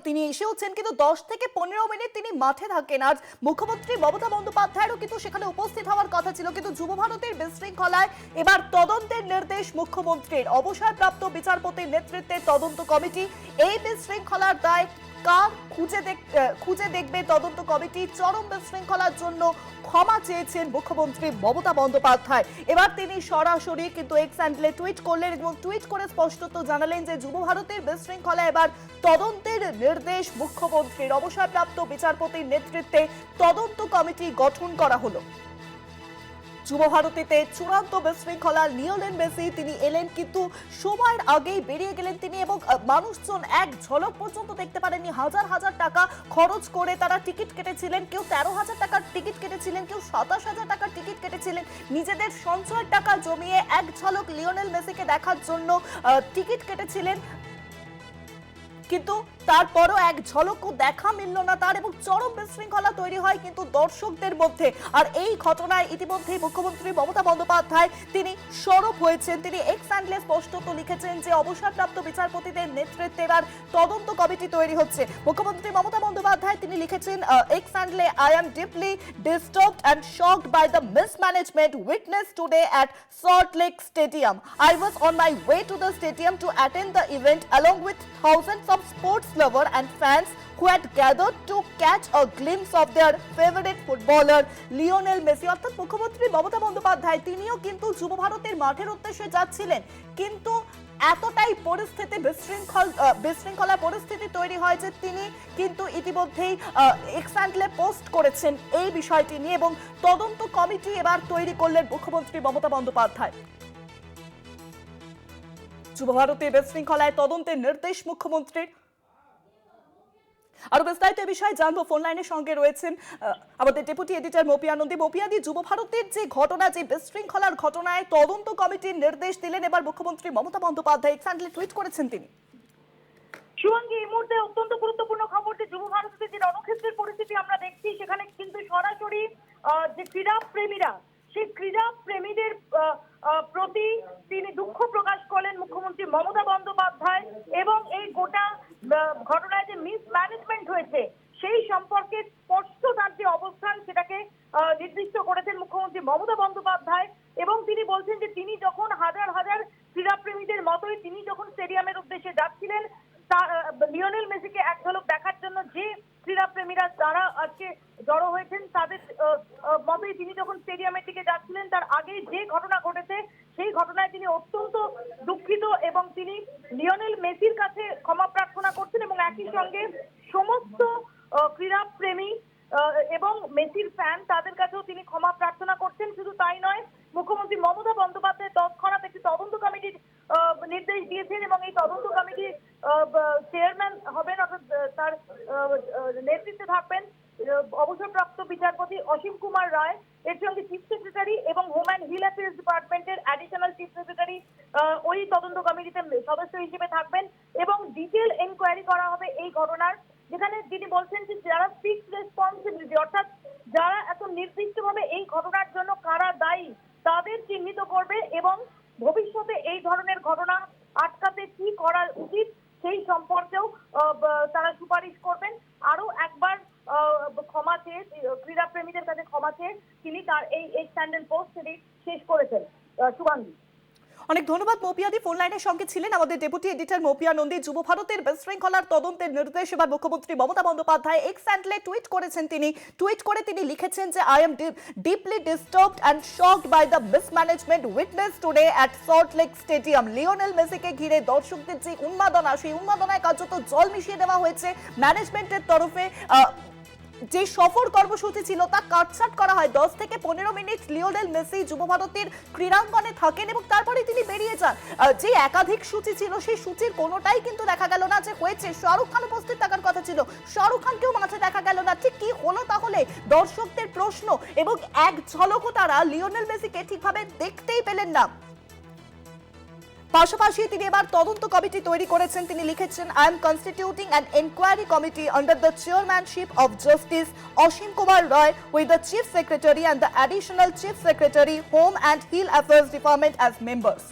তিনি এসেওছেন, কিন্তু 10 থেকে 15 মিনিট তিনি মাঠে থাকেন। আর মুখ্যমন্ত্রী মমতা বন্দ্যোপাধ্যায়েরও কিন্তু সেখানে উপস্থিত হওয়ার কথা ছিল, কিন্তু যুব ভারতীর বিশৃঙ্খলায় এবার তদন্তের নির্দেশ মুখ্যমন্ত্রীর। অবসরপ্রাপ্ত বিচারপতির নেতৃত্বে তদন্ত কমিটি। এই বিশৃঙ্খলার দায় কার খুঁজে দেখবে তদন্ত কমিটি। চরম বিশৃঙ্খলার জন্য ক্ষমা চেয়েছেন মুখ্যমন্ত্রী মমতা বন্দ্যোপাধ্যায়। এবার তিনি সরাসরি কিন্তু এক্স হ্যান্ডেলে টুইট করলেন এবং টুইট করে স্পষ্টত জানালেন যে যুব ভারতীর বিশৃঙ্খলা এবার তদন্তের নির্দেশ মুখ্যমন্ত্রীর। অবসরপ্রাপ্ত বিচারপতির নেতৃত্বে তদন্ত কমিটি গঠন করা হলো। যুব ভারতীতে চূড়ান্ত বিশৃঙ্খলা। লিওনেল মেসি তিনি এলেন, কিন্তু সময়ের আগেই বেরিয়ে গেলেন তিনি, এবং মানুষজন এক ঝলক পর্যন্ত দেখতে পারেননি। হাজার হাজার টাকা খরচ করে তারা টিকিট কেটেছিলেন। কেউ 13,000 টাকার টিকিট কেটেছিলেন, কেউ 27,000 টাকার টিকিট কেটেছিলেন। নিজেদের সঞ্চয়ের টাকা জমিয়ে এক ঝলক লিওনেল মেসিকে দেখার জন্য টিকিট কেটেছিলেন, কিন্তু তারপরও এক ঝলকও দেখা মিলল না তার, এবং চরম বিশৃঙ্খলা তৈরি হয় কিন্তু দর্শকদের মধ্যে। আর এই ঘটনায় ইতিমধ্যেই মুখ্যমন্ত্রী মমতা বন্দ্যোপাধ্যায় তিনি সরব হয়েছেন। তিনি এক্স হ্যান্ডেলে স্পষ্টত লিখেছেন যে অবসরপ্রাপ্ত বিচারপতিদের নেতৃত্বে এবার তদন্ত কমিটি তৈরি হচ্ছে। মুখ্যমন্ত্রী মমতা বন্দ্যোপাধ্যায় তিনি লিখেছেন এক্স হ্যান্ডেলে, I am deeply disturbed and shocked by the mismanagement witnessed today at Salt Lake Stadium. I was on my way to the stadium to attend the event along with thousands of sports lovers and fans who had gathered to catch a glimpse of their favorite footballer Lionel Messi. অর্থাৎ মুখ্যমন্ত্রী মমতা বন্দ্যোপাধ্যায় তিনিও কিন্তু যুব ভারতের মাঠের উদ্দেশ্যে যাচ্ছিলেন, কিন্তু এতটাই পরিস্থিতি বিশৃঙ্খলা পরিস্থিতি তৈরি হয় যে তিনি কিন্তু ইতিমধ্যেই এক্স হ্যান্ডেলে পোস্ট করেছেন এই বিষয়টি নিয়ে, এবং তদন্ত কমিটি এবার তৈরি করলেন মুখ্যমন্ত্রী মমতা বন্দ্যোপাধ্যায়। যুব ভারতের বিশৃঙ্খলায় তদন্তের নির্দেশ মুখ্যমন্ত্রীর। আরো বিস্তারিত বিষয়ে জানবো। ফোন লাইনের সঙ্গে রয়েছেন আমাদের ডেপুটি এডিটর মপিয়া নন্দী। মপিয়াদি, যুব ভারতের যে ঘটনা, যে বিশৃঙ্খলার ঘটনায় তদন্ত কমিটির নির্দেশ দিলেন এবার মুখ্যমন্ত্রী মমতা বন্দ্যোপাধ্যায়, এক্স হ্যান্ডেলে টুইট করেছেন তিনি। শুভাঙ্গী, এই মুহূর্তে অত্যন্ত গুরুত্বপূর্ণ খবর যে যুব ভারতের যে রণক্ষেত্রের পরিস্থিতি আমরা দেখছি, সেখানে কিন্তু সরাসরি যে ক্রীড়া প্রেমীরা, সেই ক্রীড়া প্রেমীদের প্রতি তিনি দুঃখ প্রকাশ করলেন মুখ্যমন্ত্রী মমতা বন্দ্যোপাধ্যায়, এবং এই গোটা ঘটনায় যে মিসম্যানেজমেন্ট হয়েছে সেই সম্পর্কে স্পষ্ট তার যে অবস্থান সেটাকে নির্দিষ্ট করেছেন মুখ্যমন্ত্রী মমতা বন্দ্যোপাধ্যায়। এবং তিনি বলছেন যে তিনি যখন হাজার হাজার ক্রীড়াপ্রেমীদের মতোই তিনি যখন স্টেডিয়ামের উদ্দেশ্যে যাচ্ছিলেন, লিওনেল মেসিকে এক ঝলক দেখার জন্য যে ক্রীড়াপ্রেমীরা তারা আজকে জড়ো হয়েছেন তাদের মতোই তিনি যখন স্টেডিয়ামের দিকে যাচ্ছিলেন, তার আগে যে ঘটনা ঘটেছে সেই ঘটনায় তিনি অত্যন্ত দুঃখিত, এবং তিনি লিওনেল মেসির কাছে ক্ষমা প্রার্থনা করছেন, এবং একই সঙ্গে সমস্ত ক্রীড়াপ্রেমী এবং মেসির ফ্যান তাদের কাছেও তিনি ক্ষমা প্রার্থনা করছেন। শুধু তাই নয়, মুখ্যমন্ত্রী মমতা বন্দ্যোপাধ্যায় তৎক্ষণাৎ একটি তদন্ত কমিটির নির্দেশ দিয়েছেন, এবং এই তদন্ত কমিটির চেয়ারম্যান হবেন, অর্থাৎ তার নেতৃত্বে থাকবেন অবসরপ্রাপ্ত বিচারপতি অসীম কুমার রায়। এর সঙ্গে চিফ সেক্রেটারি এবং হোম অ্যান্ড হিল অ্যাফেয়ার্স ডিপার্টমেন্টের অ্যাডিশনাল চিফ সেক্রেটারি ওই তদন্ত কমিটিতে সদস্য হিসেবে থাকবেন, এবং ডিটেল এনকোয়ারি করা হবে এই ঘটনার, যেখানে তিনি বলছেন যে যারা ফিক্সড রেসপন্সিবিলিটি, অর্থাৎ যারা এত নির্দিষ্টভাবে এই ঘটনার জন্য কারা দায়ী তাদের চিহ্নিত করবে, এবং ভবিষ্যতে এই ধরনের ঘটনা আটকাতে কি করা উচিত সেই সম্পর্কেও তারা সুপারিশ করবেন। আরো একবার ক্ষমা চেয়ে, ক্রীড়াপ্রেমীদের কাছে ক্ষমা চেয়ে তিনি তার এই এক্স হ্যান্ডেল পোস্ট সেটি শেষ করেছেন। শুভাঙ্গী, অনেক ধন্যবাদ মপিয়াদি। ফোন লাইনের সঙ্গে ছিলেন আমাদের ডেপুটি এডিটর মপিয়া নন্দী। যুব ভারতের বিশৃঙ্খলার তদন্তের নির্দেশ এবার মুখ্যমন্ত্রী মমতা বন্দ্যোপাধ্যায় এক্স হ্যান্ডেলে টুইট করেছেন। টুইট করে তিনি লিখেছেন যে I am deeply disturbed and shocked by the mismanagement witness today at Salt Lake stadium. Lionel মেসিকে ঘিরে দর্শকদের যে উন্মাদনা, সেই উন্মাদনায় কার্যত জল মিশিয়ে দেওয়া হয়েছে ম্যানেজমেন্টের তরফে। যে সফর কর্মসূচি ছিল তা কাটছাট করা হয়। 10 থেকে 15 মিনিট লিওনেল মেসি যুব ভারতের ক্রীড়াঙ্গনে থাকেন এবং তারপরে তিনি বেরিয়ে যান। যে একাধিক সূচি ছিল সেই সূচির কোনোটাই কিন্তু দেখা গেল না যে হয়েছে। শাহরুখ খান উপস্থিত থাকার কথা ছিল, শাহরুখ খানকেও মাঠে দেখা গেল না। ঠিক কি হলো তাহলে দর্শকদের প্রশ্ন, এবং এক ঝলকও তারা লিওনেল মেসিকে ঠিকভাবে দেখতেই পেলেন না। পাশাপাশি তিনি এবার তদন্ত কমিটি তৈরি করেছেন। তিনি লিখেছেন I am constituting an enquiry committee under the chairmanship of justice Asim Kumar Roy with the chief secretary and the additional chief secretary home and hill affairs department as members.